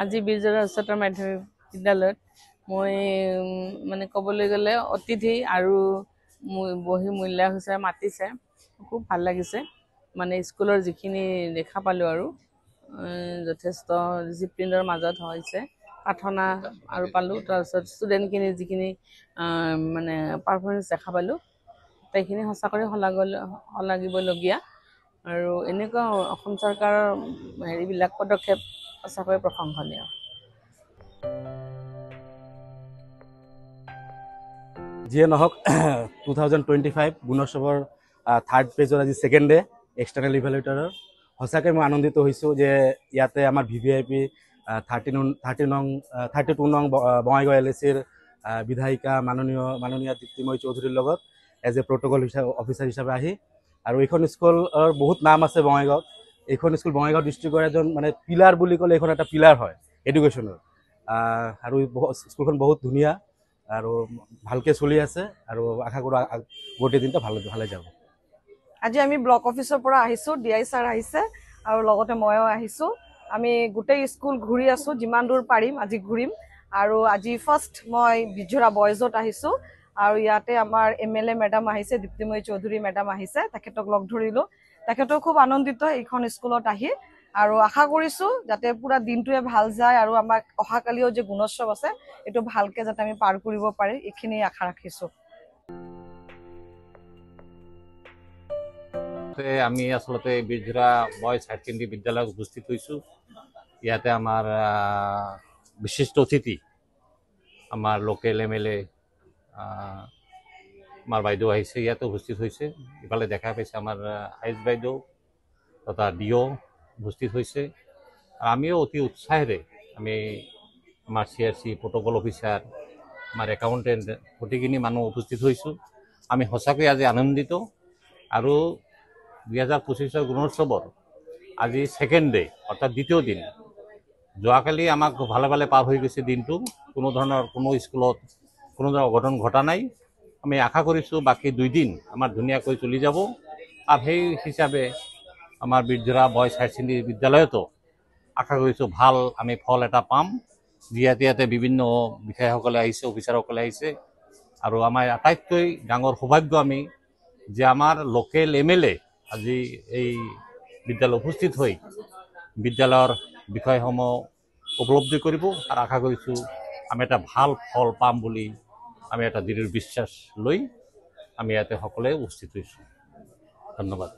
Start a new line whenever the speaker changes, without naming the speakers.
আজি বীৰজৰা উচ্চতৰ মাধ্যমিক বিদ্যালয়ত মই মানে ক'বলৈ গ'লে অতিথি আৰু বহি মূল্যায়ন মাতিছে খুব ভাল লাগিছে মানে স্কুলৰ যিখিনি দেখা পালোঁ আৰু যথেষ্ট ডিচিপ্লিনৰ মাজত হৈছে প্ৰাৰ্থনা আৰু পালোঁ তাৰপিছত ষ্টুডেণ্টখিনি যিখিনি মানে পাৰফৰ্মেঞ্চ দেখা পালোঁ সেইখিনি সঁচাকৈ শলাগিবলগীয়া আৰু এনেকুৱা অসম চৰকাৰৰ হেৰিবিলাক পদক্ষেপ সঁচাকৈ প্ৰশংসনীয়।
যিয়ে নহওক 2025 গুণোৎসৱৰ থাৰ্ড পেজৰ আজি ছেকেণ্ড ডে এক্সটাৰ্নেল ইভেলুৱেটৰৰ সঁচাকৈ মই আনন্দিত হৈছোঁ যে ইয়াতে আমাৰ VVIP 32 নং বঙাইগাঁও LACৰ বিধায়িকা মাননীয় দীপ্তিময়ী চৌধুৰীৰ লগত এজ এ প্ৰট'কল অফিচাৰ হিচাপে আহি আৰু এইখন স্কুলৰ বহুত নাম আছে বঙাইগাঁৱত। এইখন স্কুল বঙাইগাঁও ডিষ্ট্ৰিক্টৰ এজন মানে পিলাৰ বুলি ক'লে এইখন এটা পিলাৰ হয় এডুকেশ্যনৰ আৰু স্কুলখন বহুত ধুনীয়া আৰু ভালকৈ চলি আছে আৰু আশা কৰোঁ গোটেই দিনটো ভালে যাব।
আজি আমি ব্লক অফিচৰ পৰা আহিছোঁ, DI ছাৰ আহিছে আৰু লগতে ময়ো আহিছোঁ। আমি গোটেই স্কুল ঘূৰি আছোঁ, যিমান দূৰ পাৰিম আজি ঘূৰিম আৰু আজি ফাৰ্ষ্ট মই বীৰঝৰা বয়জত আহিছোঁ আৰু ইয়াতে আমাৰ MLA মেডাম আহিছে, দীপ্তিময়ী চৌধুৰী মেডাম আহিছে, তেখেতক লগ ধৰিলোঁ। তেখেতেও খুব আনন্দিত এইখন স্কুলত আহি আৰু আশা কৰিছোঁ যাতে পুৰা দিনটোৱে ভাল যায় আৰু আমাক অহাকালিও যে গুণোৎসৱ আছে এইটো ভালকৈ যাতে আমি পাৰ কৰিব পাৰি এইখিনি আশা ৰাখিছোঁ।
আমি আসলতে বীৰঝৰা বয়েজ হায়াৰ ছেকেণ্ডেৰী বিদ্যালয়ত উপস্থিত হৈছোঁ। ইয়াতে আমাৰ বিশিষ্ট অতিথি আমাৰ লোকেল MLA আমাৰ বাইদেউ আহিছে, ইয়াতে উপস্থিত হৈছে। ইফালে দেখা পাইছে আমাৰ আইচ বাইদেউ তথা DO উপস্থিত হৈছে। আমিও অতি উৎসাহেৰে আমি আমাৰ CRC প্ৰট'কল অফিচাৰ আমাৰ একাউণ্টেণ্ট গোটেইখিনি মানুহ উপস্থিত হৈছোঁ। আমি সঁচাকৈ আজি আনন্দিত আৰু 2025 গুণোৎসৱৰ আজি ছেকেণ্ড ডে অৰ্থাৎ দ্বিতীয় দিন। যোৱাকালি আমাক ভালে ভালে পাৰ হৈ গৈছে দিনটো, কোনো ধৰণৰ কোনো স্কুলত কোনো ধৰণৰ অঘটন ঘটা নাই। আমি আশা কৰিছোঁ বাকী 2 দিন আমাৰ ধুনীয়াকৈ চলি যাব আৰু সেই হিচাপে আমাৰ বীৰঝৰা বয়েজ হায়াৰ ছেকেণ্ডেৰী বিদ্যালয়তো আশা কৰিছোঁ ভাল আমি ফল এটা পাম। ইয়াতে বিভিন্ন বিষয়াসকলে আহিছে, অফিচাৰসকলে আহিছে আৰু আমাৰ আটাইতকৈ ডাঙৰ সৌভাগ্য আমি যে আমাৰ লোকেল MLA আজি এই বিদ্যালয় উপস্থিত হৈ বিদ্যালয়ৰ বিষয়সমূহ উপলব্ধি কৰিব আৰু আশা কৰিছোঁ আমি এটা ভাল ফল পাম বুলি আমি এটা দৃঢ় বিশ্বাস লৈ আমি ইয়াতে সকলোৱে উপস্থিত হৈছোঁ। ধন্যবাদ।